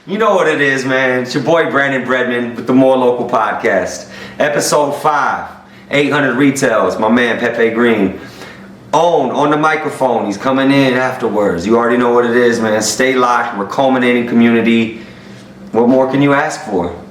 You know what it is, man. It's your boy Brandon Breadman with the More Local Podcast. Episode 5, 800 Retails. My man Pepe Green. On the microphone. He's coming in afterwards. You already know what it is, man. Stay locked. We're culminating community. What more can you ask for?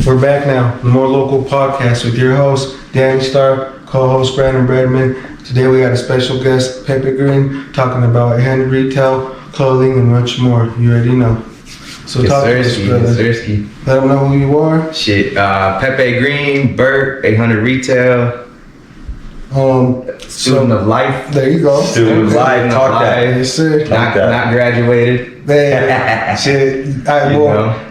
We're back now, the More Local Podcast with your host, Dani Star, co-host Brandon Breadman. Today we got a special guest, Pepe Green, talking about hand retail, clothing, and much more. You already know. So talk to us, brother. Let them know who you are. Shit, Pepe Green, Burt, 800 Retail. Student of life. There you go. Student of life. Talk that. Yes, sir. Not graduated. Man, shit.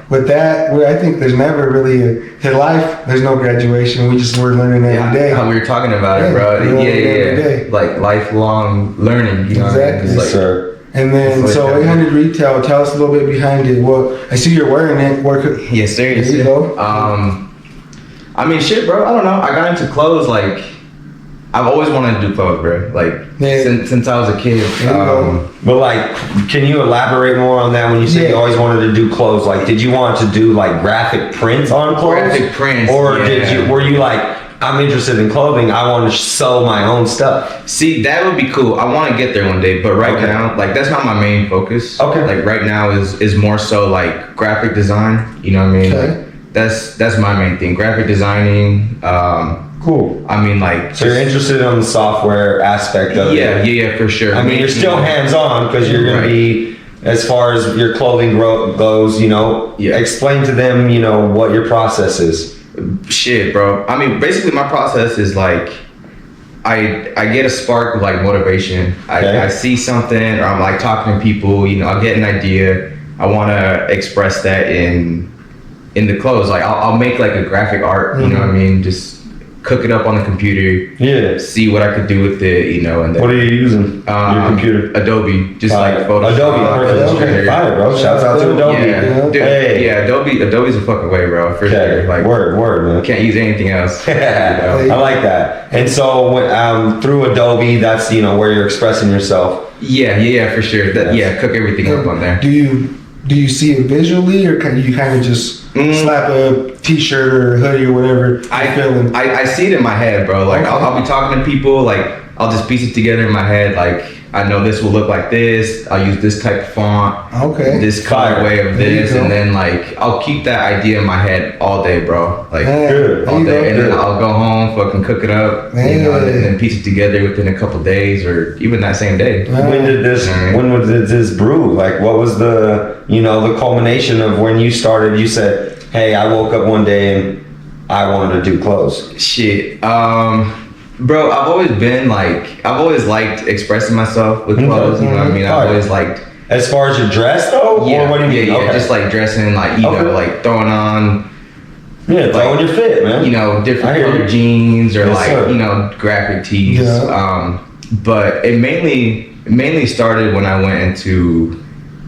With that, I think there's never really in life. There's no graduation. we're learning every day. How we were talking about it, bro. Yeah. Like lifelong learning. You know exactly. What I mean? Sir. And then, so 800 Retail, tell us a little bit behind it. Well, I see you're wearing it. Yes, sir. There you go. I mean, shit, bro. I don't know. I got into clothes like I've always wanted to do clothes, bro. Like since I was a kid. But like, can you elaborate more on that when you say you always wanted to do clothes? Like, did you want to do like graphic prints on clothes? Graphic prints. Or were you like, I'm interested in clothing, I want to sew my own stuff? See, that would be cool. I want to get there one day, but right now, like that's not my main focus. Okay. Like right now is more so like graphic design. You know what I mean? Okay. Like, that's my main thing. Graphic designing. Cool. I mean, like. So you're interested in the software aspect of it? Yeah, for sure. I mean, you're still hands-on because you're going to be, as far as your clothing goes, explain to them, what your process is. Shit, bro. I mean, basically my process is like, I get a spark of like motivation. I see something, or I'm like talking to people, I get an idea. I want to express that in the clothes. Like I'll make like a graphic art, you know what I mean? Just cook it up on the computer. Yeah. See what I could do with it, and then, what are you using? Your computer? Adobe. Just like Photoshop. Adobe. Okay, fire, bro. Shouts out to Adobe. Yeah, dude, hey. Adobe's a fucking way, bro. For sure. Like word, man. Can't use anything else. I like that. And so through Adobe, that's where you're expressing yourself. Yeah, for sure. Cook everything up on there. Do you see it visually, or can you kind of just slap a t-shirt or a hoodie or whatever I see it in my head, bro. Like I'll be talking to people, like I'll just piece it together in my head. Like I know this will look like this. I'll use this type of font. Okay. This colorway of this, and then like I'll keep that idea in my head all day, bro. Like all day, and then I'll go home, fucking cook it up, and then piece it together within a couple days, or even that same day. When did this brew? Like, what was the the culmination of when you started? You said, "Hey, I woke up one day and I wanted to do clothes." Shit. Bro, I've always liked expressing myself with clothes, you know what I mean? I've always liked. As far as your dress though? Yeah, or what do you mean? Yeah, just like dressing, like, like throwing on. Yeah, throwing your fit, man. Different color jeans or graphic tees. Yeah. But it mainly started when I went into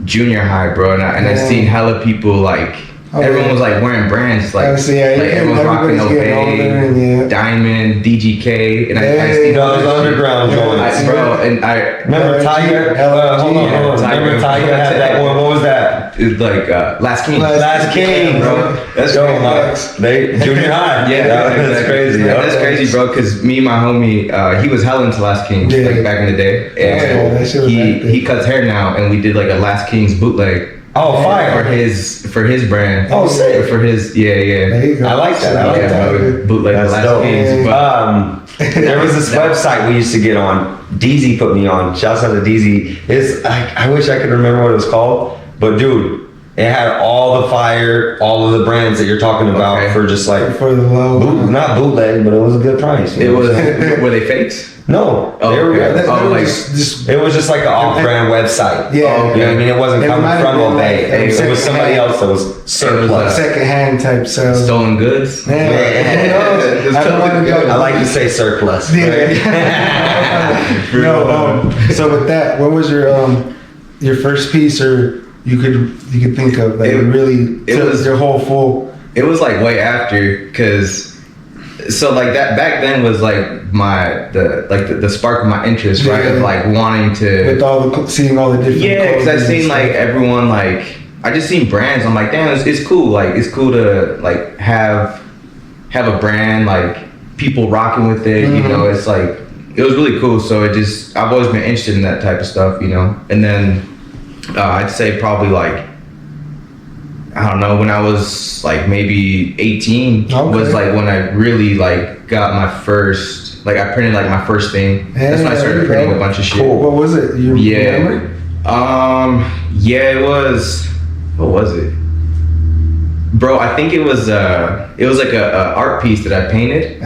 junior high, bro, and I seen hella people like, everyone was like wearing brands, like everyone's rocking Obey, Diamond, DGK, and I see those underground joints, bro. And I remember Tiger. Hold on. Remember Tiger had that one. What was that? It's like Last King. Last King, bro. That's crazy. Junior high. Yeah, that's crazy. That's crazy, bro. Because me and my homie, he was hell into Last King, like back in the day, and he cuts hair now, and we did like a Last King's bootleg. Oh, fire! For his brand. Oh, sick! For his, yeah. I like that. Bootleg Last Kings. There was this website we used to get on. DZ put me on. Shouts out to DZ. I wish I could remember what it was called, but dude, it had all of the brands that you're talking about for just like for the low. Not bootleg, but it was a good price. Were they fakes? No, Oh, they were okay. good. Oh, like- It was just like an off-brand website. Yeah. You know what I mean? It wasn't And it coming might have from been like, Obey. It was somebody else that was surplus. second-hand type sales. Stolen goods. Yeah. Who knows? I don't want to go. I like to say surplus. Yeah. No. So with that, what was your first piece, or you could think of that really took your whole full? It was like way after, because so like that back then was like the spark of my interest, right? Of like wanting to With seeing all the different. yeah, because I've seen like everyone like I just seen brands. I'm like, damn, it's cool. Like it's cool to like have a brand, like people rocking with it. You know, it's like it was really cool. So I've always been interested in that type of stuff. You know, and then I'd say probably like, I don't know, when I was like maybe 18 was like when I really like got my first, like I printed like my first thing. That's when I started printing a bunch of shit. Cool. What was it? You remember? Yeah, it was, what was it? Bro, I think it was like a art piece that I painted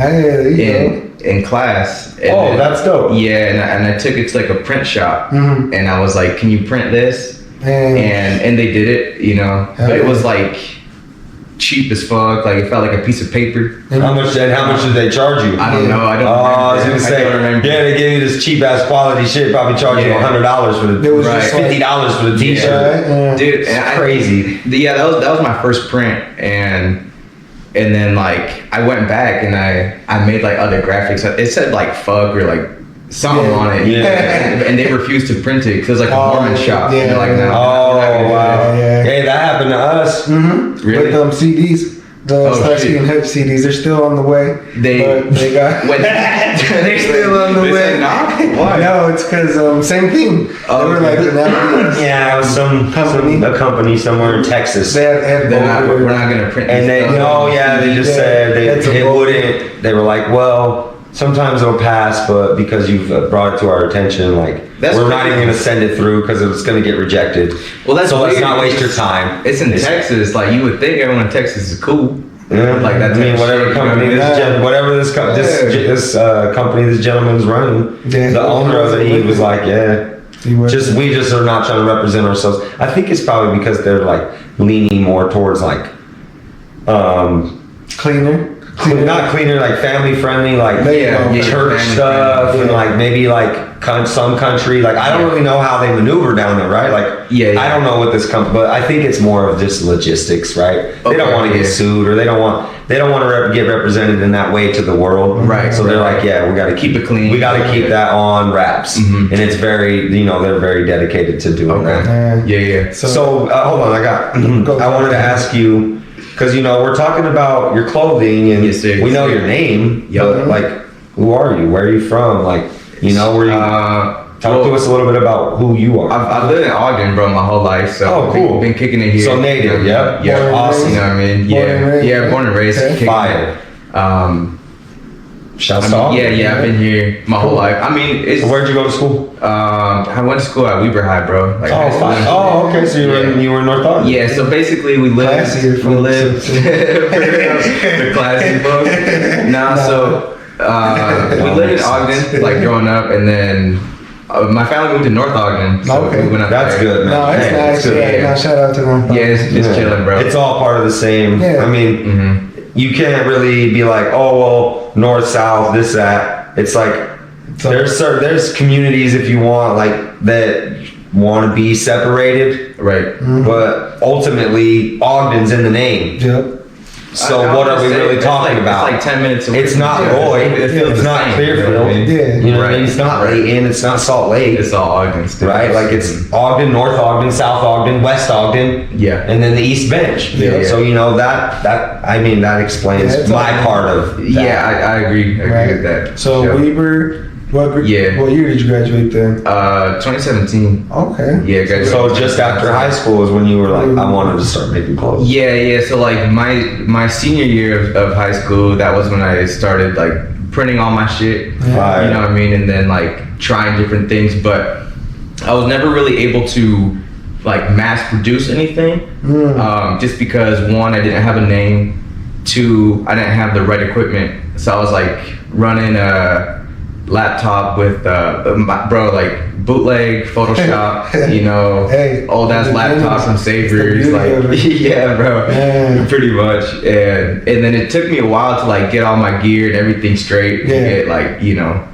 in class. And That's dope. Yeah, and I took it to like a print shop, and I was like, can you print this? And they did it, you know, but it was like cheap as fuck. Like it felt like a piece of paper. How much did they charge you? I don't know. I don't. I was gonna say, don't remember. yeah, they gave you this cheap ass quality shit. Probably charge you $100 for the $50 for the t-shirt. Yeah. Dude, it's crazy. Yeah, that was my first print, and then like I went back and I made like other graphics. It said like fuck or like something on it. Yeah. And they refused to print it because it was like a Mormon shop. Yeah. They're like, no. Oh wow. Yeah. Hey, that happened to us. Really? With CDs. The Starsky and Hutch CDs, they're still on the way. They got. They're still on the way. Why? No, it's because same thing. They were like Yeah, it was a company somewhere in Texas. They had we're not gonna print. And they, they just said That's it wouldn't. They were like, well, sometimes it'll pass, but because you've brought it to our attention, like we're not even gonna send it through because it's gonna get rejected. Well, that's so let's weird. not waste your time. It's in Texas. Like you would think everyone in Texas is cool. Yeah, like that. I mean, whatever company this company this gentleman's running, the owner of it, he was like, we just are not trying to represent ourselves. I think it's probably because they're like leaning more towards like cleaner. Not cleaner, like family friendly, like church stuff, and like maybe like some country. Like I don't really know how they maneuver down there, right? Like I don't know what this but I think it's more of just logistics, right? They don't want to get sued, or they don't want to get represented in that way to the world, right? So they're like, we got to keep it clean. We got to keep that on wraps, and it's very, they're very dedicated to doing that. Yeah. So hold on, I wanted to ask you. Because, we're talking about your clothing and we know your name, but like, who are you? Where are you from? Like, where you... Talk to us a little bit about who you are. I've lived in Ogden, bro, my whole life. So cool. Been kicking it here. So native, Yeah, awesome. You know what I mean? Yeah, born and raised. Okay. Fire. Shouts to Ogden. Yeah, I've been here my whole life. I mean, So where'd you go to school? I went to school at Weber High, bro. Like, fine. Okay. So you were in North Ogden. Yeah. So basically, we lived. The classy book. So we lived in Ogden, like growing up, and then my family moved to North Ogden. So we went up That's there. good, man. No, it's nice. No, shout out to them. Yeah, it's chilling, bro. It's all part of the same. Yeah. I mean, you can't really be like, north, south, this, that. It's like there's communities, if you want, like that want to be separated, right? But ultimately, Ogden's in the name. Yep. So what are we really talking about? It's like 10 minutes away. It's not Roy. It's not Clearfield. It's not Layton. It's not Salt Lake. It's all Ogden still. Right? Like it's Ogden, North Ogden, South Ogden, West Ogden. Yeah. And then the East Bench. Yeah. So that explains my part of that. Yeah, I agree. I agree with that. So Weber, what year did you graduate then? 2017. Okay. Yeah, graduated. So just after high school is when you were like, I wanted to start making clothes. Yeah. So like my senior year of high school, that was when I started like printing all my shit. Yeah. You know what I mean? And then like trying different things, but I was never really able to like mass produce anything. Just because one, I didn't have a name. Two, I didn't have the right equipment. So I was like running laptop with bro, like bootleg Photoshop, you know, Hey, old ass laptop from Savers, like yeah, bro, pretty much. And then it took me a while to like get all my gear and everything straight, to get like, you know,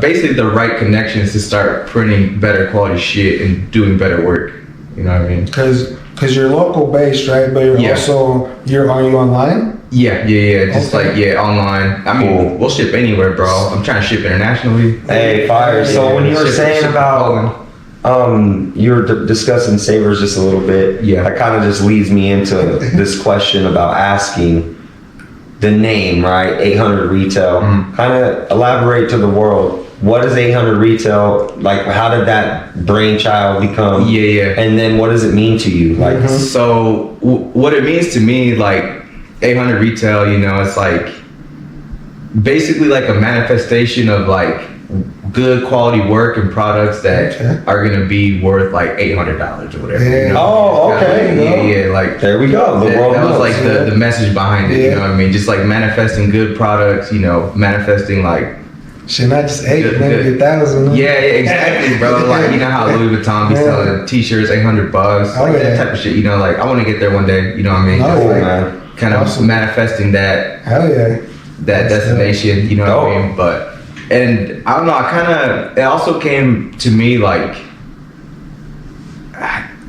basically the right connections to start printing better quality shit and doing better work. You know what I mean? Because you're local based, right? But you're also are you online? Yeah. Just like online. I mean, we'll ship anywhere, bro. I'm trying to ship internationally. Hey, fire. So when you were saying about you were discussing Savers just a little bit. Yeah. That kind of just leads me into this question about asking the name, right? 800 Retail. Kind of elaborate to the world. What is 800 Retail? Like, how did that brainchild become? Yeah. And then what does it mean to you? Like, so what it means to me, like 800 Retail, you know, it's like basically like a manifestation of like good quality work and products that are gonna be worth like $800 or whatever. Yeah. You know? Oh, okay. Yeah, like there we go. The world that was knows. like the message behind it. You know what I mean? Just like manifesting good products. You know, manifesting like. Shit, not just 8, maybe 1,000. Yeah, exactly, bro. Like, you know how Louis Vuitton be selling t-shirts $800, like that type of shit. You know, like I want to get there one day. You know what I mean? Just like kind of manifesting that. Hell yeah. That destination. You know what I mean? But and I don't know. It also came to me like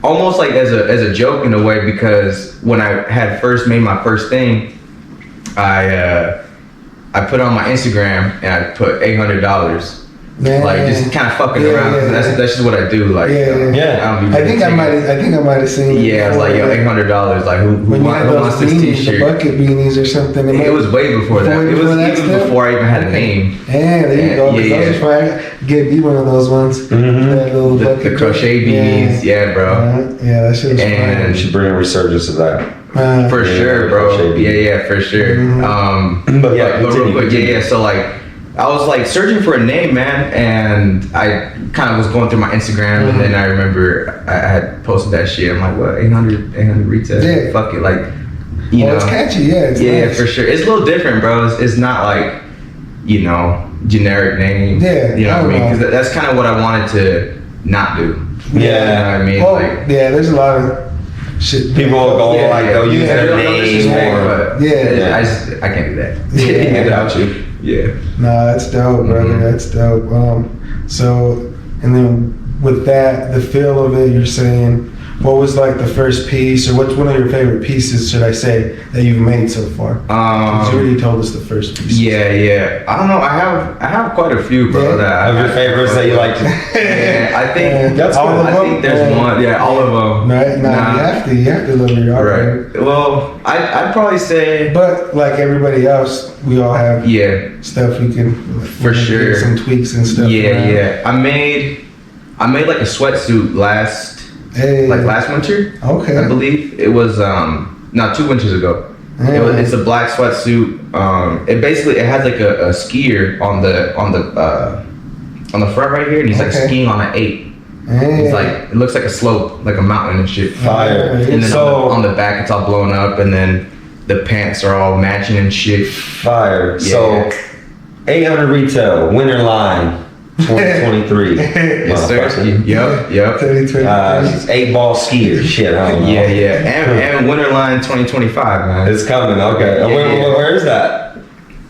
almost like as a joke in a way, because when I had first made my first thing, I put on my Instagram and I put $800. Like just kind of fucking around. That's just what I do. Like I think I might have seen it. Yeah, I was like, yo, $800. Like who wants this t-shirt? The bucket beanies or something. It was way before that. It was even before I even had a name. Yeah, there you go. Yeah. Those are get me one of those ones. That little bucket. The crochet beanies. Yeah, bro. Yeah, that shit was fun. And you should bring a resurgence of that. For sure, bro. Yeah, for sure. But real quick, so like I was like searching for a name, man, and I kind of was going through my Instagram, and then I remember I had posted that shit. I'm like, what, 800 Retail? Yeah. Fuck it, like, you know. It's catchy, it's nice. For sure. It's a little different, bro. It's not like, you know, generic name. Yeah, you know what I mean? Because that's kind of what I wanted to not do. Yeah, you know what I mean? Well, like, there's a lot of shit. People will go like they'll use their name or I can't do that. Yeah, without you. Yeah. Nah, that's dope, brother. That's dope. So, and then with that, the feel of it, you're saying, what was like the first piece, or what's one of your favorite pieces, should I say, that you've made so far? You already told us the first piece. Yeah. I don't know. I have quite a few, bro. Of your favorites that you like to. I think that's all cool. of them. I think there's one. Yeah, all of them. Right? Nah, you have to love your art. Right. Well, I'd probably say. But like everybody else, we all have stuff we can for sure some tweaks and stuff. Yeah. I made like a sweatsuit last winter. Okay. I believe it was 2 winters ago. It's a black sweatsuit. It has like a skier on the front right here, and he's like skiing on an 8. It's like, it looks like a slope, like a mountain and shit. Fire. And then on the back, it's all blown up, and then the pants are all matching and shit. Fire. So 800 Retail winter line 2023. Yes, sir. Yep. 8-ball skier. Shit. I don't know. Yeah. And winter line 2025, man. It's coming. Okay. Where is that?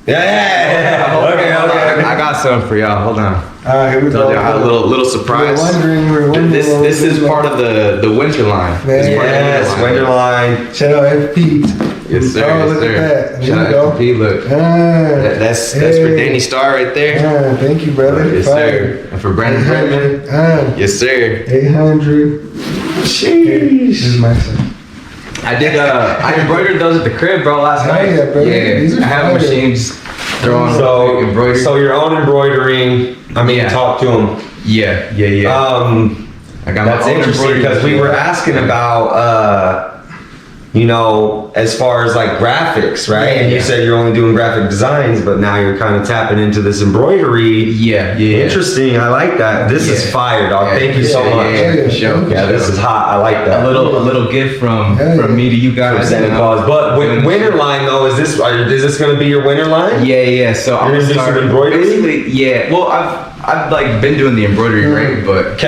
Yeah. Okay. I got some for y'all. Hold on. Here we go. I had a little surprise. We're wondering. This is part of the winter line. Yes, winter line. Shout out FP. Yes, sir. Look at that. Shout out FP. Look. That's for Dani Star right there. Thank you, brother. Yes, sir. And for Brandon Breadman. Yes, sir. 800. Sheesh. This is my son. I embroidered those at the crib, bro, last night. Yeah, bro. Yeah. I have a machine just throwing embroidery. So your own embroidering. I mean, talk to him. Yeah. I got that's interesting because we were asking about you know, as far as like graphics, right? And you said you're only doing graphic designs, but now you're kind of tapping into this embroidery. Yeah. Interesting. I like that. This is fire, dog. Thank you so much. Yeah, this is hot. I like that. A little gift from me to you guys. But winter line though, is this going to be your winter line? Yeah. So I'm gonna do some embroidery. Basically, well, I've like been doing the embroidery, right? But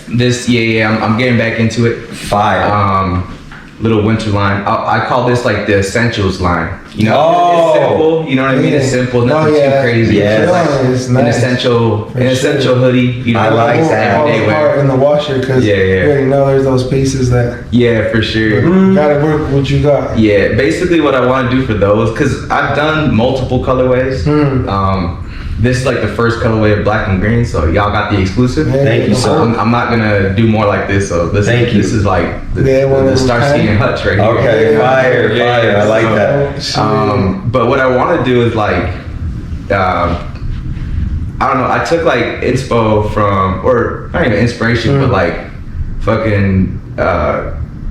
this, I'm getting back into it. Fire. Little winter line. I call this like the essentials line. You know, it's simple. You know what I mean? It's simple, nothing too crazy. Yeah, it's like an essential hoodie. You know, I like that. All apart in the washer because you already know there's those pieces that. Yeah, for sure. Gotta work with what you got. Yeah, basically what I want to do for those, because I've done multiple colorways. This is like the first colorway of black and green, so y'all got the exclusive. Thank you, sir. I'm not gonna do more like this, so this is like the Starsky and Hutch right here. Okay, fire. I like that. But what I want to do is like, I don't know. I took like inspo from, or not even inspiration, but like fucking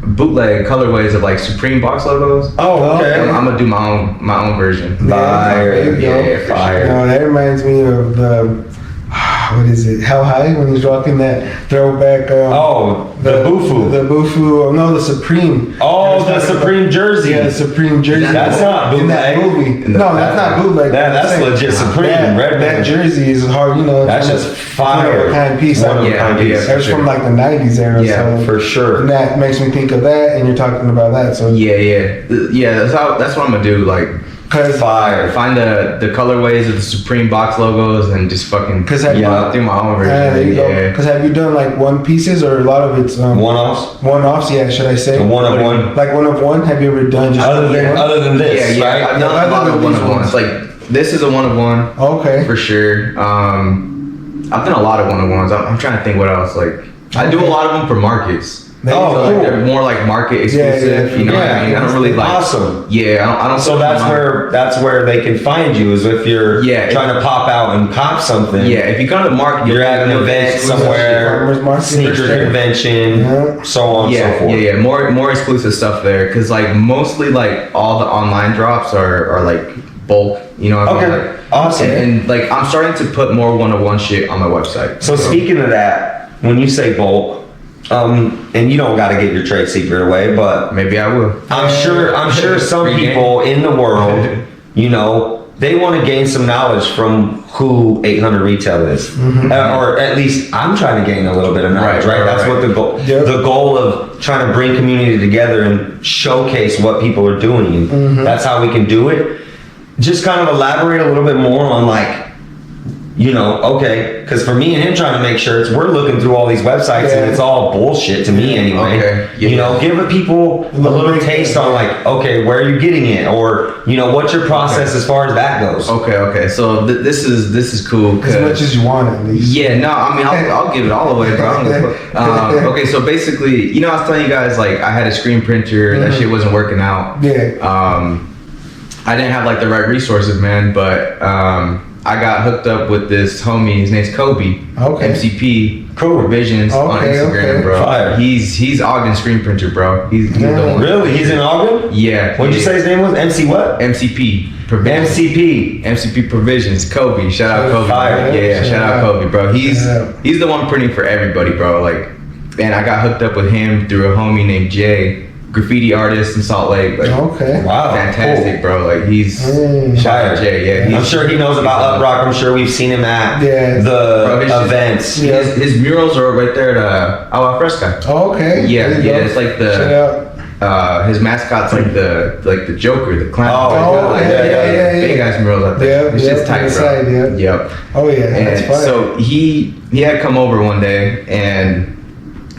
bootleg colorways of like Supreme box logos. Oh, okay. I'm gonna do my own version. Fire. Yeah, fire. You know, that reminds me of the what is it? How High when he's rocking that throwback. The Bufu. The Bufu. No, the Supreme. Oh, the Supreme jersey. Yeah, the Supreme jersey. That's not bootleg. In that movie. No, that's not bootleg. That's legit Supreme. That jersey is hard. You know, that's just fire. Kind piece. That's from like the '90s era. Yeah, so, for sure. And that makes me think of that, and you're talking about that. So yeah. That's what I'm gonna do. Like. Fire. Find the colorways of the Supreme box logos and just fucking do my own version. There you go. Because have you done like one pieces or a lot of it's one-offs? One-offs, yeah. Should I say? One of one. Like one of one. Have you ever done just other than this? Yeah. Right? I've done a lot of one of ones. Like this is a one of one. Okay. For sure. I've done a lot of one of ones. I'm trying to think what else. Like I do a lot of them for markets. Cool. They're more like market exclusive. You know what I mean? I don't really like. Awesome. Yeah, I don't. So that's where they can find you is if you're trying to pop out and cop something. Yeah, if you go to the market, you're at an event somewhere, sneaker convention, so on and so forth. Yeah. More exclusive stuff there, because like mostly like all the online drops are like bulk. You know what I mean? Like, awesome. And like I'm starting to put more one-on-one shit on my website. So speaking of that, when you say bulk. And you don't got to get your trade secret away, but maybe I will. I'm sure some people in the world, you know, they want to gain some knowledge from who 800 Retail is, or at least I'm trying to gain a little bit of knowledge. Right? That's what the goal. The goal of trying to bring community together and showcase what people are doing. That's how we can do it. Just kind of elaborate a little bit more on like. You know, okay, because for me and him trying to make shirts, we're looking through all these websites and it's all bullshit to me anyway. Okay. You know, give people a little taste on like, okay, where are you getting it, or you know, what's your process as far as that goes? Okay. So this is cool. As much as you want, at least. Yeah, no, I mean, I'll give it all away, bro. Okay, so basically, you know, I was telling you guys like I had a screen printer, that shit wasn't working out. Yeah. I didn't have like the right resources, man, but I got hooked up with this homie. His name's Kobe. Okay. MCP. Revisions on Instagram, bro. Fire. He's Ogden screen printer, bro. He's the one. Really? He's in Ogden? Yeah. What'd you say his name was? MC what? MCP. MCP Provisions. Kobe. Shout out Kobe. Fire. Yeah. Shout out Kobe, bro. He's the one printing for everybody, bro. Like, and I got hooked up with him through a homie named Jay. Graffiti artist in Salt Lake. Like, wow, fantastic, bro. Like he's shout out Jay. Yeah, I'm sure he knows about Uprock. I'm sure we've seen him at the events. His murals are right there at Aqua Fresca. Yeah. It's like his mascot's like the Joker, the clown. Big ass murals out there. It's just tight, bro. Yep. Oh yeah. And so he had come over one day and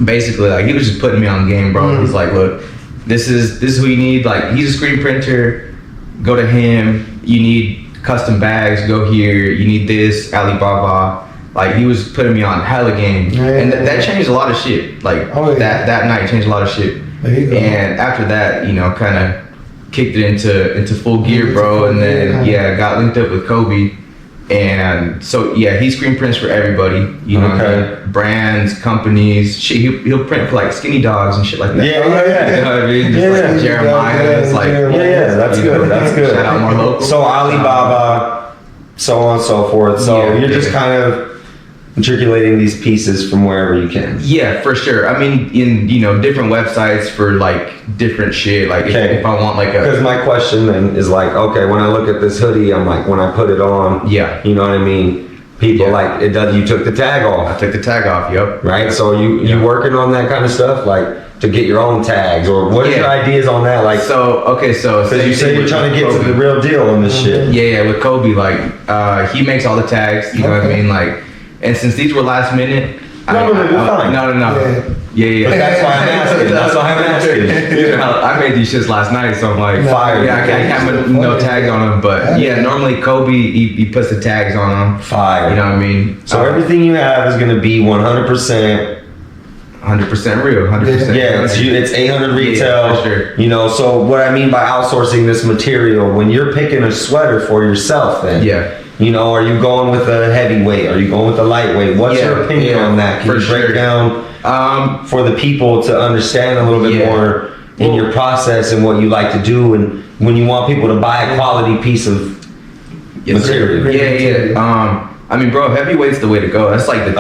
basically like he was just putting me on game, bro. He's like, look. This is who you need. Like he's a screen printer. Go to him. You need custom bags. Go here. You need this Alibaba. Like he was putting me on hella game, and that changed a lot of shit. Like that night changed a lot of shit. There you go. And after that, you know, kind of kicked it into full gear, bro. And then got linked up with Kobe. And so yeah, he screen prints for everybody, you know, Okay. brands, companies. Shit, he'll print for like Skinny Dogs and shit like that. Yeah. You know what I mean? Just Yeah, like Jeremiah. It's like That's you good. know, That's good. Shout out more local. So Alibaba, so on and so forth. So Yeah, you're just yeah. kind of matriculating these pieces from wherever you can. Yeah, for sure. I mean, in different websites for like different shit. Like Okay. if I want like Because a my question then is like, okay, when I look at this hoodie, I'm like, when I put it on, Yeah. you know what I mean? People Yeah. like it does. You took the tag I off, took the tag off. Yep. right? So you working on that kind of stuff, like to get your own tags, or what are Yeah. your ideas on that? Like, So because you say you're trying to get to the real deal on this shit. Yeah, with Kobe, like he makes all the tags. You know what I Okay. mean? Like, and since these were last minute, No, you're fine. No. Yeah. But that's why I'm asking. That's why I'm asking. You know, I made these shits last night, so I'm like, Fire. Yeah, I have no tags on them, but yeah, normally Kobe he puts the tags on them. Fire. You know what I mean? So everything you have is going to be 100%. 100% real, 100%. Yeah, it's 800 retail. Yeah, for sure. You know, so what I mean by outsourcing this material, when you're picking a sweater for yourself, then Yeah. you know, are you going with a heavyweight? Are you going with a lightweight? What's Yeah, your opinion yeah, on that? Can for you break sure. down for the people to understand a little bit Yeah. more in your process and what you like to do, and when you want people to buy a quality piece of Yes, sir. material? Yeah. I mean, bro, heavyweight's the way to go. That's like Okay.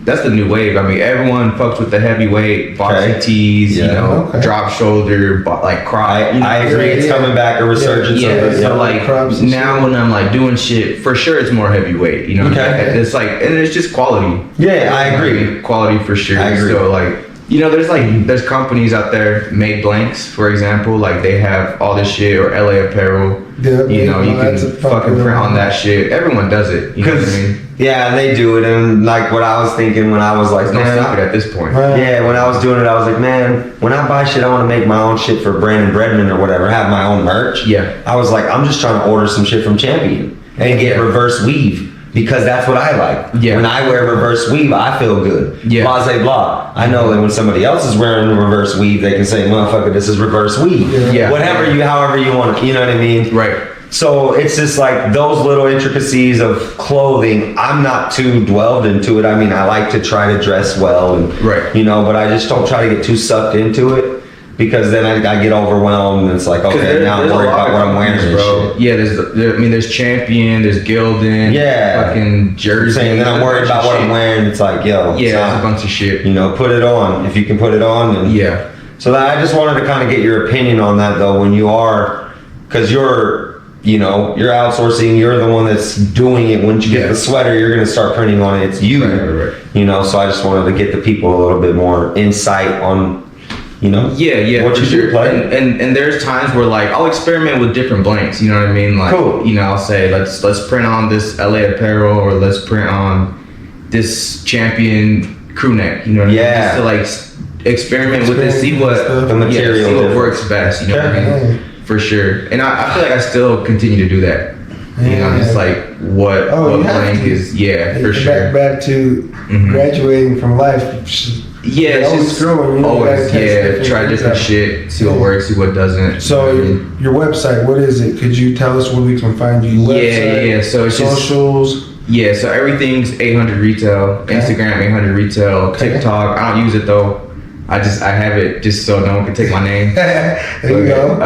that's the new wave. I mean, everyone fucks with the heavyweight, boxy Okay. tees, Yeah. you know, Okay. drop shoulder, like crop. I agree. It's Yeah. coming back, a resurgence Yeah, of it. so like Crops and now when I'm like doing shit, for sure it's more heavyweight. You know, Okay. it's like, and it's just quality. Yeah, I agree. Quality for sure. I agree. So like, you know, there's companies out there, Made Blanks, for example, like they have all this shit, or LA Apparel. Yeah, You know, you can that's a fucking print on that shit. Everyone does it. You know what I mean? Yeah, they do it, and like what I was thinking when I was like, There's no man, secret at this point. Right. yeah, when I was doing it, I was like, man, when I buy shit, I want to make my own shit for Brandon Breadman or whatever, have my own merch. Yeah. I was like, I'm just trying to order some shit from Champion and get reverse weave. Because that's what I like. Yeah. When I wear reverse weave, I feel good. Yeah. Blah, say, blah. I know that when somebody else is wearing reverse weave, they can say, motherfucker, this is reverse weave. Yeah. However you want it. You know what I mean? Right. So it's just like those little intricacies of clothing. I'm not too dwelled into it. I mean, I like to try to dress well, and Right. you know, but I just don't try to get too sucked into it, because then I get overwhelmed and it's like, okay, now I'm There's a worried lot about of what I'm wearing companies, and shit. Yeah, there's Champion, there's Gildan, Yeah. fucking I'm Jersey. saying, then I'm worried about what I'm wearing. It's like, yo, it's Yeah, there's a not, bunch of shit. you know, put it on if you can put it on. And Yeah. So that I just wanted to kind of get your opinion on that though, when you are, because you're outsourcing, you're the one that's doing it. Once you get Yeah. the sweater, you're going to start printing on it. It's you. Right. You know, so I just wanted to get the people a little bit more insight on, you know, Yeah, what for you sure. do play. And there's times where like I'll experiment with different blanks. You know what I mean? Like, Cool. you know, I'll say let's print on this LA Apparel, or let's print on this Champion crew neck. You know what Yeah. I mean? Just to like experiment with it, see what The material see what difference. works best. You know what I Okay. mean? For sure. And I feel like I still continue to do that. You know, Yeah. just like what Oh, you have blank to. is. Yeah, for sure. Back to Mhm. graduating from life. Yeah, it's Old just school, you know, always gotta test different try things different out. shit, see what works, see what doesn't. So your website, what is it? Could you tell us where we can find you? Website, Yeah. So it's just socials. yeah. So everything's 800 retail. Okay. Instagram 800 retail. Okay. TikTok. I don't use it though. I have it just so no one can take my name. There you go.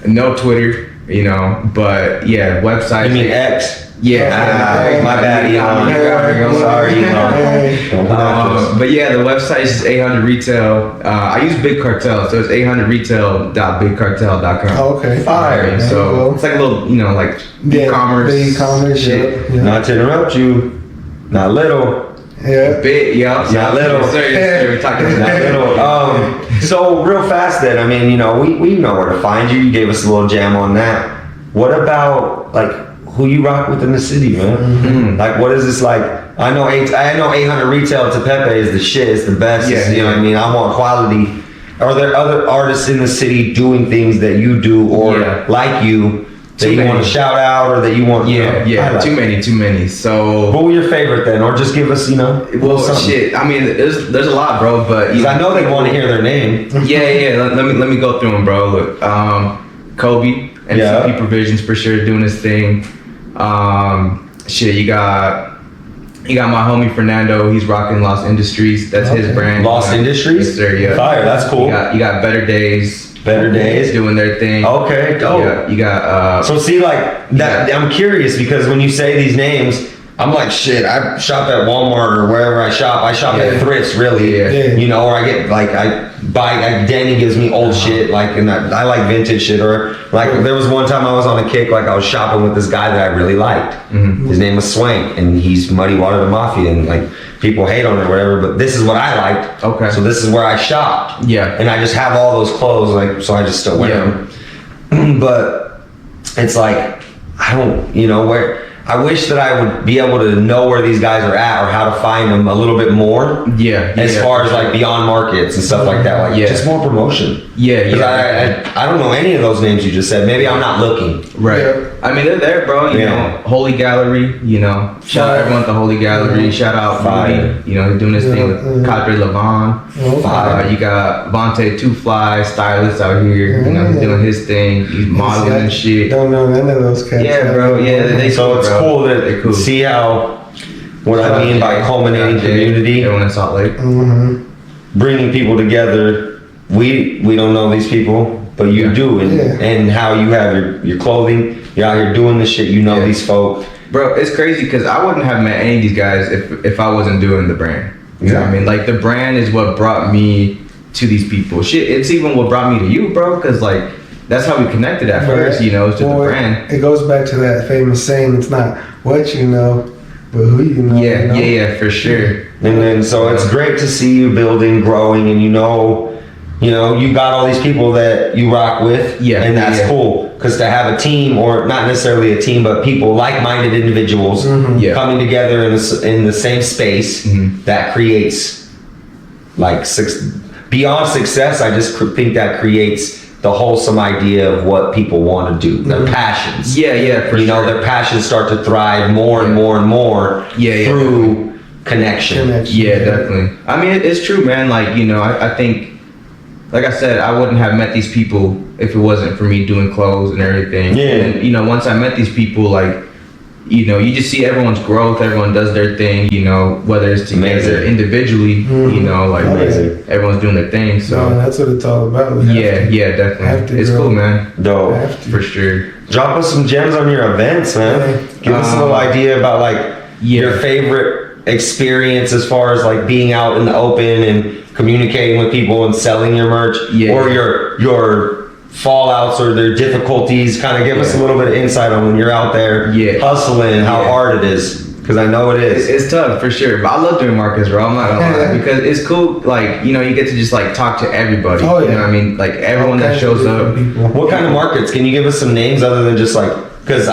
No Twitter. You know, but yeah, website. You mean X? Yeah. Ah, my bad, Elon. I'm sorry, Elon. But yeah, the website is 800 retail. I use Big Cartel, so it's 800retail.bigcartel.com. Oh, okay. Fire. There you So go. it's like a little, you know, like Yeah, e-commerce. the e-commerce, shit. yeah. Not to interrupt you, not little. Yeah. Bit, yeah. Not little. Yes, sir, we're talking Not about little. So real fast then, I mean, you know, we know where to find you. You gave us a little jam on that. What about like who you rock with in the city, man? Mm-hmm. Like, what is this like? I know 800 retail to Pepe is the shit. It's the best. Yeah, You know what I mean? I want quality. Are there other artists in the city doing things that you do or Yeah. like you that Too you many. want to shout out or that you want? you know, Yeah, highlight? too many. So, What were your favorite then, or just give us, you know, a little well, something. shit. I mean, there's a lot, bro. But 'Cause I know they want to hear their name. Yeah. Let me go through them, bro. Look, Kobe, Yeah. MCP Provisions for sure doing his thing. Shit, you got my homie Fernando. He's rocking Lost Industries. That's his brand. Lost Industries? Yes, sir, yeah. Fire, that's cool. You got Better Days. Better Days doing their thing. Okay, dope. You got so see, like that. I'm curious because when you say these names, I'm like, shit. I shop at Walmart or wherever I shop. I shop at thrifts, really. Yeah. You know, or I get like I buy. Like Dani gives me old shit, like, and I like vintage shit. Or like there was one time I was on a kick, like I was shopping with this guy that I really liked. Mm-hmm. His name was Swank, and he's Muddy Water the Mafia, and like people hate on it or whatever. But this is what I liked. Okay. So this is where I shop. Yeah. And I just have all those clothes, like, so I just still wear them. But it's like I don't, you know, where. I wish that I would be able to know where these guys are at or how to find them a little bit more. Yeah. As far as like beyond markets and stuff like that, like just more promotion. Yeah. Because I don't know any of those names you just said. Maybe I'm not looking. Right. Yeah. I mean, they're there, bro. You know, Holy Gallery. You know, shout out everyone at the Holy Gallery. Shout out Rudy. You know, he's doing this thing with Cadre Levon. You got Vontae Two Fly, stylist out here. You know, he's doing his thing. He's modeling and shit. Don't know none of those cats. Yeah, bro. Yeah, they So it's cool to They're cool. see how what I mean by culminating community, Everyone in Salt Lake. bringing people together. We don't know these people, but you do, and how you have your clothing. You're out here doing this shit. You know these folk. Bro, it's crazy because I wouldn't have met any of these guys if I wasn't doing the brand. You know what I mean? Like the brand is what brought me to these people. Shit, it's even what brought me to you, bro. Because like that's how we connected at first. You know, it's just the brand. It goes back to that famous saying: "It's not what you know, but who you know." Yeah, for sure. And then so it's great to see you building, growing, and you know, you got all these people that you rock with. Yeah, and that's cool. Because to have a team, or not necessarily a team, but people, like-minded individuals coming together in the same space, that creates like beyond success. I just think that creates the wholesome idea of what people want to do, their passions. Yeah, for you know, their passions start to thrive more and more and more through connection. Yeah, definitely. I mean, it's true, man. Like, you know, I think, like I said, I wouldn't have met these people if it wasn't for me doing clothes and everything. Yeah. And, you know, once I met these people, like, you know, you just see everyone's growth. Everyone does their thing, you know, whether it's together individually, you know, like everyone's doing their thing. So that's what it's all about. Yeah, definitely. It's cool, man. Dope. For sure. Drop us some gems on your events, man. Give us a little idea about like your favorite experience as far as like being out in the open and communicating with people and selling your merch, or your fallouts or their difficulties. Kind of give us a little bit of insight on when you're out there hustling, how hard it is, because I know it is. It's tough for sure, but I love doing markets, bro. I'm not gonna lie, because it's cool. Like, you know, you get to just like talk to everybody. You know what I mean? Like everyone that shows up. What kind of markets? Can you give us some names other than just like, because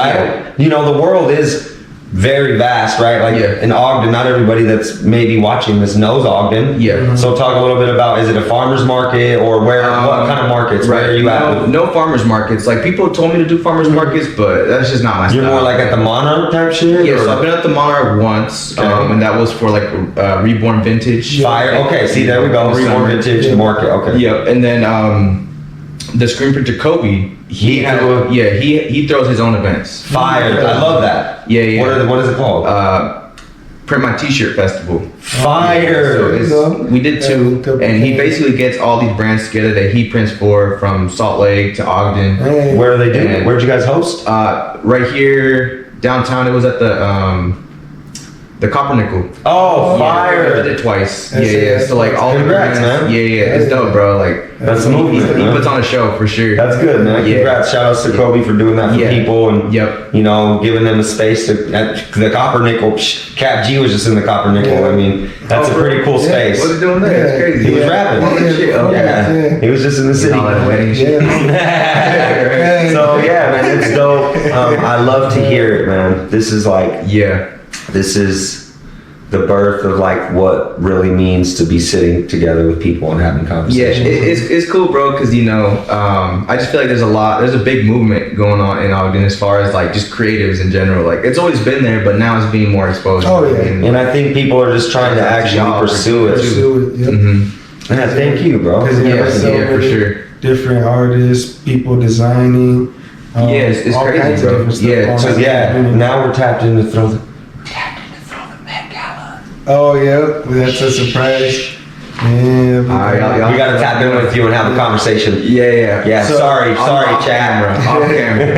you know, the world is very vast, right? Like in Ogden, not everybody that's maybe watching this knows Ogden. So talk a little bit about, is it a farmer's market or where? What kind of markets? Where are you at? No farmers markets. Like people told me to do farmers markets, but that's just not my style. You're more like at the Monarch type shit? Yeah, so I've been at the Monarch once, and that was for like Reborn Vintage. Fire. Okay, see, there we go. Reborn Vintage market. Okay. Yep, and then the screen printer Kobe. He throws his own events. Fire. I love that. Yeah. What is it called? Print My T-shirt Festival. Fire. So we did two, and he basically gets all these brands together that he prints for, from Salt Lake to Ogden. Where do they do it? Where'd you guys host? Right here downtown. It was at the Copper Nickel. Oh, fire! I did it twice. So like all the brands, man. It's dope, bro. Like that's moving. He puts on a show for sure. That's good, man. Congrats! Shout outs to Kobe for doing that for people, and you know, giving them a space to the Copper Nickel. Cap G was just in the Copper Nickel. I mean, that's a pretty cool space. What's he doing there? It's crazy. He was rapping. He was just in the city. All that wedding shit. So man, it's dope. I love to hear it, man. This is like this is the birth of like what really means to be sitting together with people and having conversations. It's cool, bro, because you know, I just feel like there's a big movement going on in Ogden as far as like just creatives in general. Like it's always been there, but now it's being more exposed. And I think people are just trying to actually pursue it. Yeah, thank you, bro. For sure. Different artists, people designing, It's all crazy, kinds of bro. different stuff Yeah, going So on. yeah, now we're tapped in to throw the Oh yeah, that's a surprise. Yeah, Alright, We gotta tap in with you and have a conversation. Yeah. So, sorry, Off chat. camera.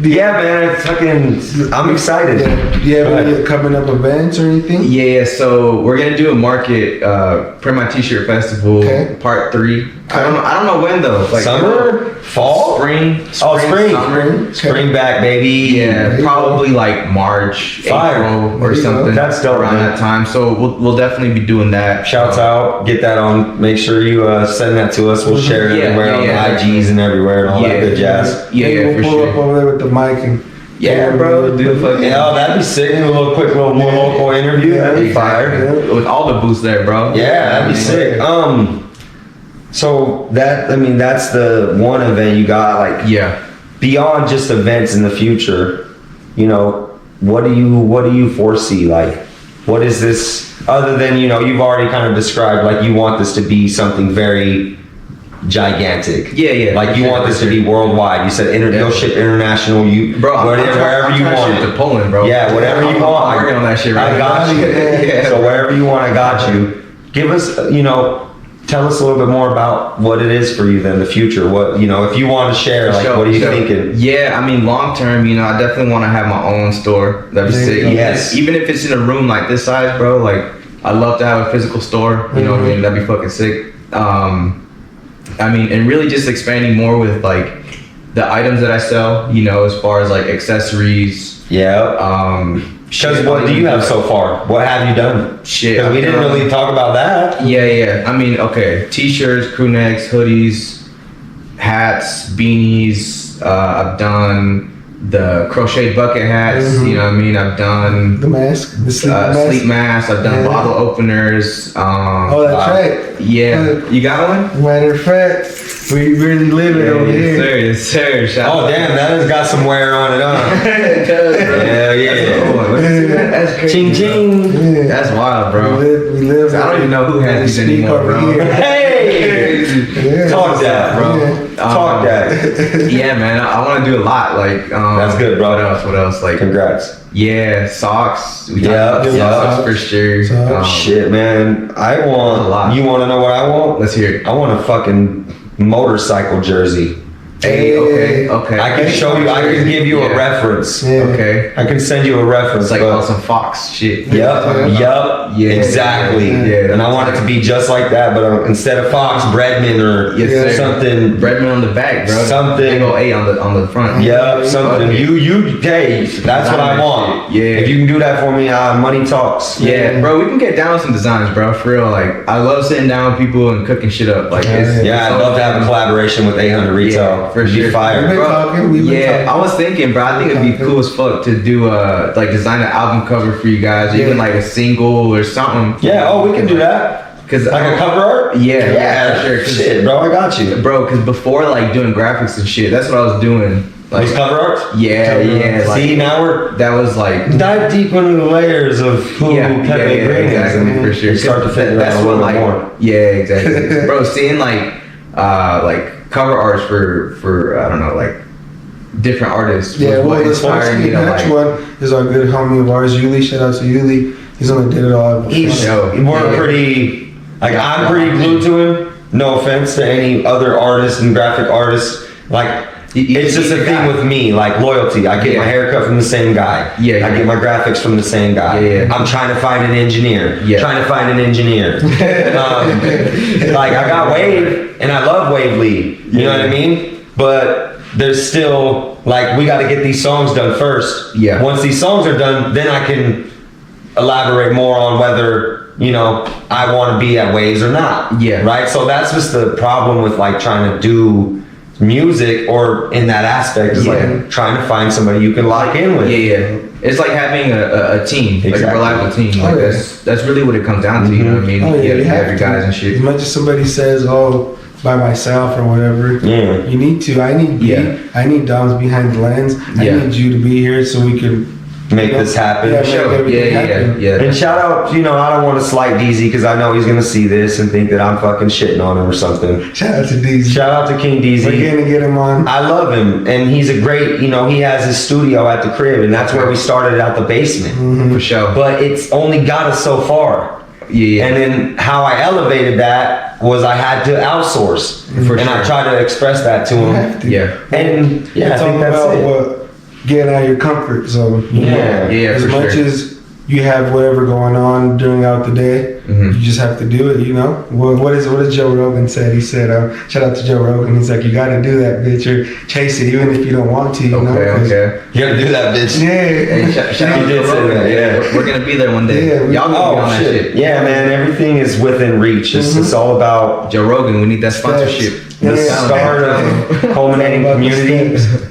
Yeah, man, it's fucking. I'm excited. Do you have any coming up events or anything? Yeah, so we're gonna do a market, print my t-shirt festival, Okay. part 3. I don't know when though. Like Summer, fall, spring. Oh, spring. Summer. Spring back, baby. Yeah, probably like March, Fire. April, There or you go. something. That's dope, around man. that time. So we'll definitely be doing that. Shouts out, get that on. Make sure you send that to us. We'll share it Yeah, everywhere on yeah. the IGs and everywhere and all that Yeah. good jazz. Maybe Yeah, we'll for pull sure. up over there with the mic and Yeah, bro. Do a fucking Yeah, that'd be sick. A little quick, little more local interview. That'd be fire. Exactly. With all the booths there, bro. Yeah, that'd be sick. So that's the one event you got. Like, Yeah. beyond just events in the future, you know, what do you foresee? Like, what is this other than, you know, you've already kind of described, like, you want this to be something very gigantic. Yeah. Like, you want this to be worldwide. You said you'll ship international. Bro, I'm wherever you trying to want. ship to Poland, bro. Yeah, whatever you want. I'm working on that shit right I now. got you. Yeah. So wherever you want, I got you. Give us, you know, tell us a little bit more about what it is for you then, the future. What, you know, if you want to share, like, what are you thinking? Yeah, I mean, long term, you know, I definitely want to have my own store. That'd be There you sick. go. Yes. Even if it's in a room like this size, bro, like, I'd love to have a physical store. You know what I mean? That'd be fucking sick. I mean, and really just expanding more with, like, the items that I sell, you know, as far as, like, accessories. Yeah. Because what do you have so far? What have you done? Shit. Because we didn't really talk about that. Yeah. I mean, okay. T-shirts, crew necks, hoodies, hats, beanies. I've done the crochet bucket hats. You know what I mean? I've done the mask, the sleep mask. sleep masks. I've done Yeah. bottle openers. Oh, that's right. Yeah. You got one? Matter of fact, we really live it over here. Yes, sir. Shout Oh, out. damn, that has got some wear on it, huh? It does, bro. Yeah, yeah. That's crazy. Ching ching. Yeah. That's wild, bro. We live. I don't even know who has these speak anymore, over bro. here. Hey! Yeah. Talk that, bro. Yeah. Talk that. Yeah, man. I want to do a lot. Like, That's good, bro. What else? Like, Congrats. yeah, socks. We Yeah, talked about yeah. socks for sure. Socks. Shit, man. I A want. lot. You want to know what I want? Let's hear it. I want a fucking motorcycle jersey. Hey, okay. I can show you. I can give you a Yeah. reference. Yeah. Okay. I can send you a reference. It's like but- on some Fox shit. Yup. Yeah. Exactly. Yeah. And I want it to be just like that, but instead of Fox, Breadman or Yes, sir. something. Breadman on the back, bro. Something- Big ol' A on the front. Yeah, something. Okay. Hey, that's what I want. Yeah. If you can do that for me, money talks. Yeah, bro, we can get down with some designs, bro. For real, like I love sitting down with people and cooking shit up. Like, Yeah, I'd love to have a collaboration with 800 Retail. Yeah, for It'd be sure. fire. We've been Bro, talking. We've been Yeah, talking. I was thinking, bro. I think it'd be cool as fuck to do like design an album cover for you guys, or even Yeah. like a single or something. Yeah, oh, we can do that. Cause Like a cover art? Yeah, for sure. 'Cause- Shit, bro, I got you. bro. Cause before like doing graphics and shit, that's what I was doing. Like, Those cover art? yeah. Like, See, now we're that was like. dive deep into the layers of who Pepe Green is. exactly, and for sure. you start to figure out a little bit more. Yeah, exactly. Bro, seeing like cover arts for I don't know, like different artists. Yeah, was well, what this inspired me to next like. one is our good homie of ours, Yuli. Shout out to Yuli. He's the one that did it all. We're pretty, like, I'm pretty glued to him. No offense to any other artists and graphic artists. Like, it's just a thing with me, like loyalty. I get my haircut from the same guy. Yeah. I get my graphics from the same guy. Yeah. I'm trying to find an engineer. Yeah. Trying to find an engineer. Like, I got Wave, and I love Wave Lee. You know what I mean? But there's still, like, we got to get these songs done first. Yeah. Once these songs are done, then I can elaborate more on whether, you know, I want to be at Waves or not. Yeah. Right? So that's just the problem with, like, trying to do music, or in that aspect, is like trying to find somebody you can lock in with. Yeah. It's like having a team, like Exactly. a reliable team. Like yeah. that's really what it comes down to. You know what I mean? Oh, yeah, you you have have your to. guys and shit. As much as somebody says, "Oh, by myself" or whatever, Yeah. you need to. I need Yeah. I need Dom's behind the lens. I Yeah. need you to be here so we can make this happen. Yeah, Sure. everything happen. Yeah. And shout out, I don't want to slight DZ because I know he's gonna see this and think that I'm fucking shitting on him or something. Shout out to DZ. Shout out to King DZ. We're going to get him on. I love him, and he's a great, he has his studio at the crib, and that's where we started out the basement. For sure. But it's only got us so far. Yeah. And then how I elevated that was I had to outsource, For and I sure. tried to express that to him. Yeah. And It's I all think that's about it. getting out of your comfort zone. Yeah. Yeah, As for much sure. as you have whatever going on during out the day, you just have to do it. What does Joe Rogan said? He said, shout out to Joe Rogan. He's like, you got to do that, bitch, or chase it, even if you don't want to. You know? Okay. You gotta do that, bitch. Yeah. Hey, shout out You to did say Rogan. that, yeah. We're gonna be there one day. Yeah, Y'all gonna be on that shit. Yeah, man, everything is within reach. It's all about Joe Rogan, we need that sponsorship. the Yeah. start of culminating About the community, steps.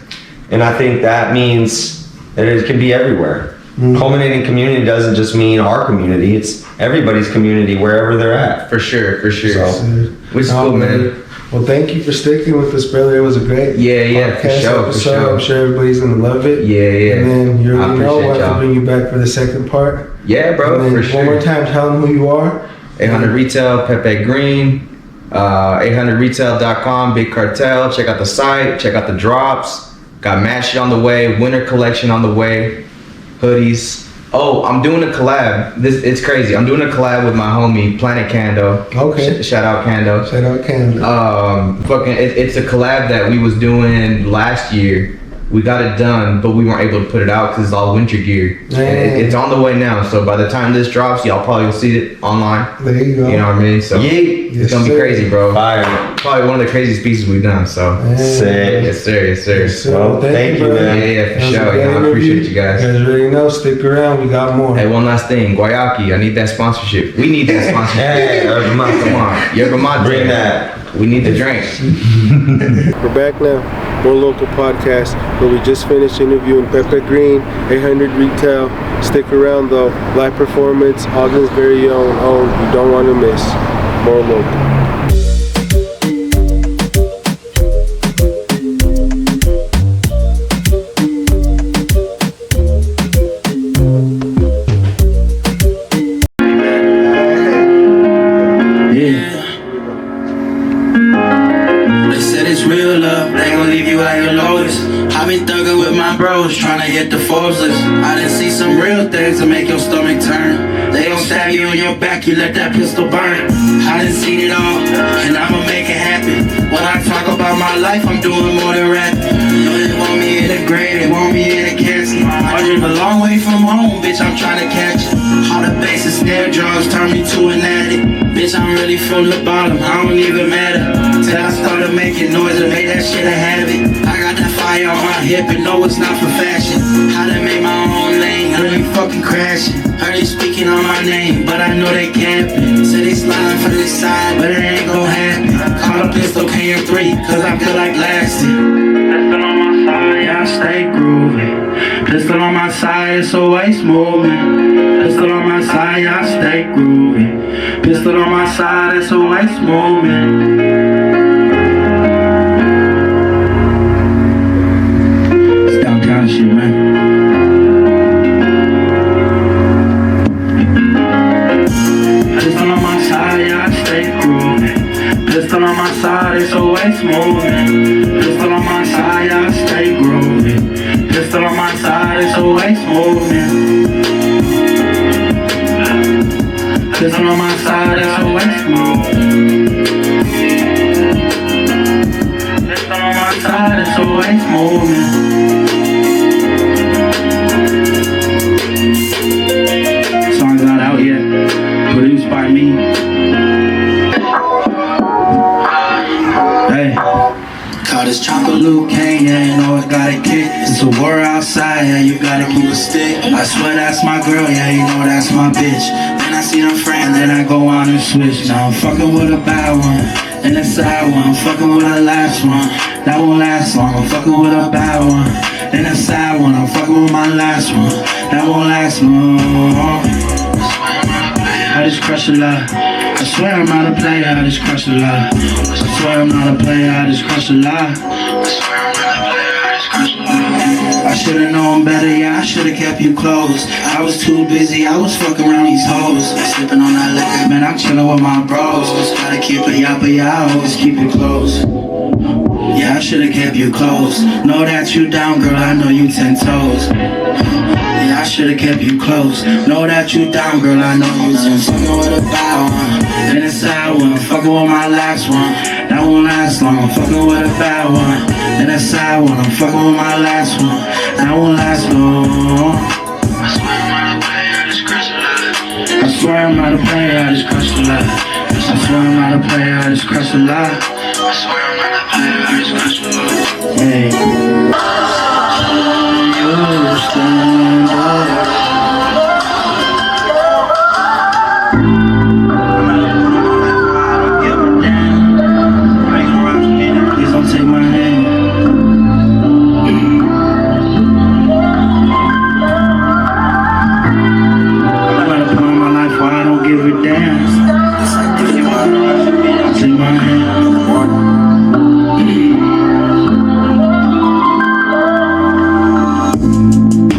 and I think that means that it can be everywhere. Culminating community doesn't just mean our community; it's everybody's community wherever they're at. For sure. So- Which is cool, man. Well, thank you for sticking with us, brother. It was a great Yeah, for podcast sure, for episode. sure. I'm sure everybody's gonna love it. Yeah. And then you I already know appreciate we'll have y'all. to bring you back for the second part. Yeah, bro, And then for one more sure. time, tell them who you are. 800 Retail, Pepe Green, 800retail.com, Big Cartel. Check out the site, check out the drops. Got mad shit on the way, winter collection on the way, hoodies. Oh, I'm doing a collab. It's crazy. I'm doing a collab with my homie Planet Cando. Okay. Shout out Cando. Shout out Canada. It's a collab that we was doing last year. We got it done, but we weren't able to put it out because it's all winter gear. And it's on the way now. So by the time this drops, y'all probably will see it online. There you go. You know what I mean? So Yeet. it's gonna be crazy, bro. Fire. Probably one of the craziest pieces we've done. So Sick. yes, sir. So, Well, thank you, brother. man. Yeah, for That was a sure. great I interview. appreciate you guys. You guys already know. Stick around. We got more. Hey, one last thing, Guayaki. I need that sponsorship. We need that sponsorship. Hey, Come on, Yerba Mate. bring that. We need the drink. We're back now. More Local Podcast, where we just finished interviewing Pepe Green, 800 Retail. Stick around though. Live performance, Ogden's very own. You don't want to miss. More Local. They said it's real love, they gon' leave you at your lowest. I been thugging with my bros, tryna hit the Forbes list. I done see some real things to make your stomach turn. They gon' stab you in your back, you let that pistol burn. I done seen it all, and I'ma make it happen. When I talk about my life, I'm doing more than rap. No, they want me in the grave, they want me in the casket. I live a long way from home, bitch, I'm tryna catch it. All the bass and snare drums turn me to an addict. Bitch, I'm really from the bottom, I don't even matter. Till I started making noise and made that shit a habit. I got that fire on my hip and know it's not for fashion. I done made my own lane, heard they fucking crashing. Heard they speaking on my name, but I know they camping. Say they sliding for this side, but it ain't gon' happen. Call a pistol KM3, cause I feel like lasting. Pistol on my side, I stay groovy. Pistol on my side, it's a waist movement. Pistol on my side, I stay groovy. Pistol on my side, it's a waist movement. It's downtown shit, man. Pistol on my side, I stay groovy. Pistol on my side, it's a waist movement. Pistol on my side, I stay groovy. Pistol on my side, it's a waist movement. Pistol on my side, it's a waist movement. Pistol on my side, it's a waist movement. Song's not out yet. Produced by me. Hey. Call this chocolate Luke Kane, yeah, you know I got a kick. It's a war outside, yeah, you gotta keep a stick. I swear that's my girl, yeah, you know that's my bitch. Then I see them friends, then I go on and switch. Now I'm fucking with a bad one, then a sad one. I'm fucking with a last one, that won't last long. I'm fucking with a bad one, then a sad one. I'm fucking with my last one, that won't last long. I just crush a lot. I swear I'm not a player, I just crush a lot. I swear I'm not a player, I just crush a lot. I I should've known better, yeah, I should've kept you close. I was too busy, I was fucking around these hoes. Sipping on that liquor, man, I'm chillin' with my bros. Gotta keep it yappa, yeah, I always keep it close. Yeah, I should've kept you close. Know that you down, girl, I know you 10 toes. Yeah, I should've kept you close. Know that you down, girl, I know you 10 toes. Fucking with a bad one, then a sad one. Fucking with my last one, that won't last long. I'm fucking with a bad one, then a sad one. I'm fucking with my last one, that won't last long. I swear I'm not a player, I just crush a lot. I swear I'm not a player, I just crush a lot. I swear I'm not a player, I just crush a lot. I swear I'm not a player, I just crush a lot. Hey. You stand up. I'm not living my life, I don't give a damn. I ain't gonna rap for me now, please don't take my hand. I'm not living my life, why I don't give a damn. If you wanna rap for me, don't take my hand.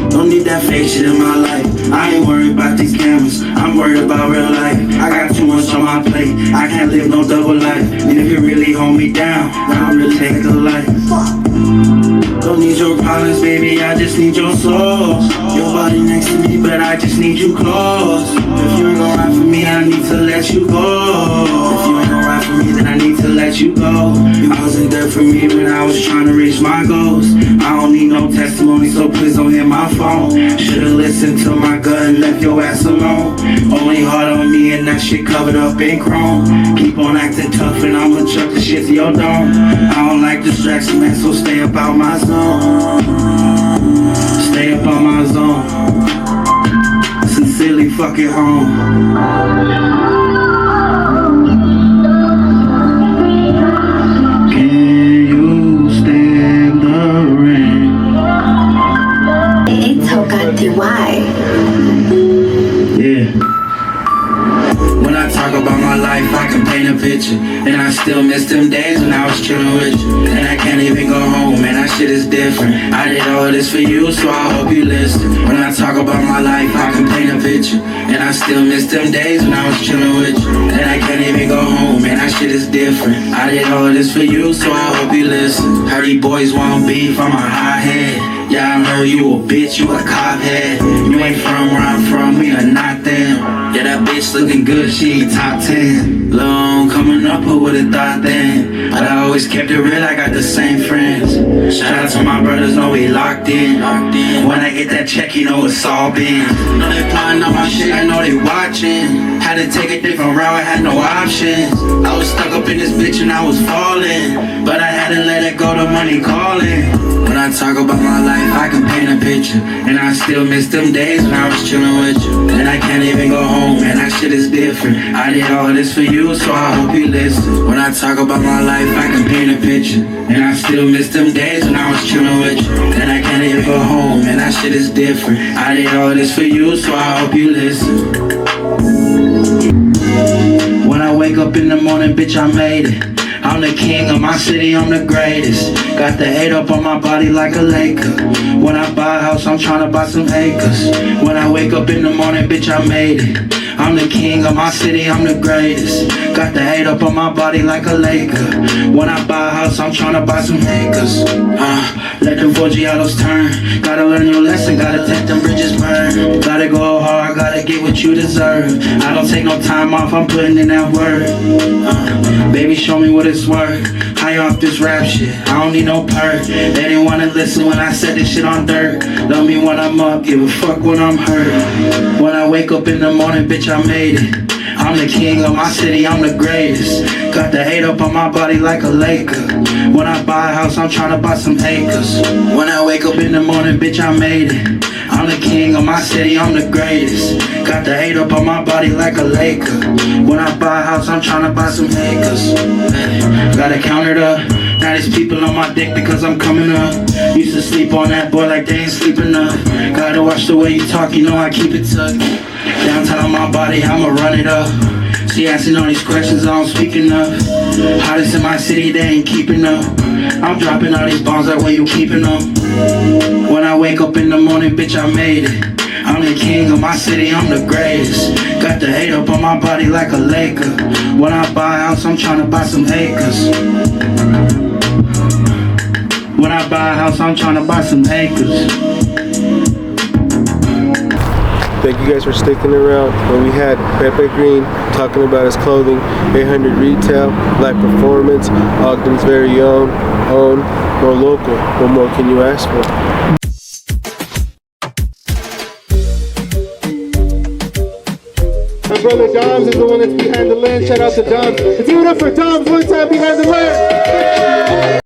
Don't need that fake shit in my life. I ain't worried about these cameras, I'm worried about real life. I got too much on my plate, I can't live no double life. And if you really hold me down, I don't really take a life. Don't need your problems, baby, I just need your soul. Your body next to me, but I just need you close. If you ain't gon' ride for me, I need to let you go. If you ain't gon' ride for me, then I need to let you go. I wasn't there for me when I was trying to reach my goals. I don't need no testimony, so please don't hit my phone. Should've listened to my gut and left your ass alone. Only hard on me and that shit covered up in chrome. Keep on acting tough and I'ma chuck the shit to your dome. I don't like distraction, man, so stay up out my zone. Stay up on my zone. Sincerely fuck it home. Can you stand the rain? It's Ogden. Yeah. When I talk about my life, I can paint a picture. And I still miss them days when I was chillin' with you. And I can't even go home, man, that shit is different. I did all this for you, so I hope you listen. When I talk about my life, I can paint a picture. And I still miss them days when I was chillin' with you. And I can't even go home, man, that shit is different. I did all this for you, so I hope you listen. Heard these boys want beef, I'm a hothead. Yeah, I know you a bitch, you a cop head. You ain't from where I'm from, we are not them. Yeah, that bitch looking good, she ain't top 10. Long coming up, who would've thought then? But I always kept it real, I got the same friends. Shout out to my brothers, know we locked in. When I get that check, you know it's all been. Know they plotting on my shit, I know they watching. Had to take a different route, I had no options. I was stuck up in this bitch and I was falling. But I had to let it go, the money calling. When I talk about my life, I can paint a picture. And I still miss them days when I was chillin' with you. And I can't even go home, man, that shit is different. I did all this for you, so I hope you listen. When I talk about my life, I can paint a picture. And I still miss them days when I was chillin' with you. And I can't even go home, man, that shit is different. I did all this for you, so I hope you listen. When I wake up in the morning, bitch, I made it. I'm the king of my city, I'm the greatest. Got the hate up on my body like a Laker. When I buy a house, I'm tryna buy some acres. When I wake up in the morning, bitch, I made it. I'm the king of my city, I'm the greatest. Got the hate up on my body like a Laker. When I buy a house, I'm tryna buy some acres. Let them Forgiatos turn. Gotta learn your lesson, gotta take them bridges burn. Gotta go hard, gotta get what you deserve. I don't take no time off, I'm putting in that work. Baby, show me what it's worth. High off this rap shit, I don't need no perk. They didn't wanna listen when I said this shit on dirt. Love me when I'm up, give a fuck when I'm hurt. When I wake up in the morning, bitch, I made it. I'm the king of my city, I'm the greatest. Got the hate up on my body like a Laker. When I buy a house, I'm tryna buy some acres. When I wake up in the morning, bitch, I made it. I'm the king of my city, I'm the greatest. Got the hate up on my body like a Laker. When I buy a house, I'm tryna buy some acres. Gotta count it up. Now there's people on my dick because I'm coming up. Used to sleep on that boy like they ain't sleeping enough. Gotta watch the way you talk, you know I keep it tucked. Downtown on my body, I'ma run it up. She asking all these questions, I don't speak enough. Hottest in my city, they ain't keeping up. I'm dropping all these bombs, like where you keeping them? When I wake up in the morning, bitch, I made it. I'm the king of my city, I'm the greatest. Got the hate up on my body like a Laker. When I buy a house, I'm tryna buy some acres. When I buy a house, I'm tryna buy some acres. Thank you guys for sticking around when we had Pepe Green talking about his clothing, 800 retail, live performance, Ogden's very own, more local. What more can you ask for? My brother Doms is the one that's behind the lens. Shout out to Doms. Let's give it up for Doms one time behind the lens.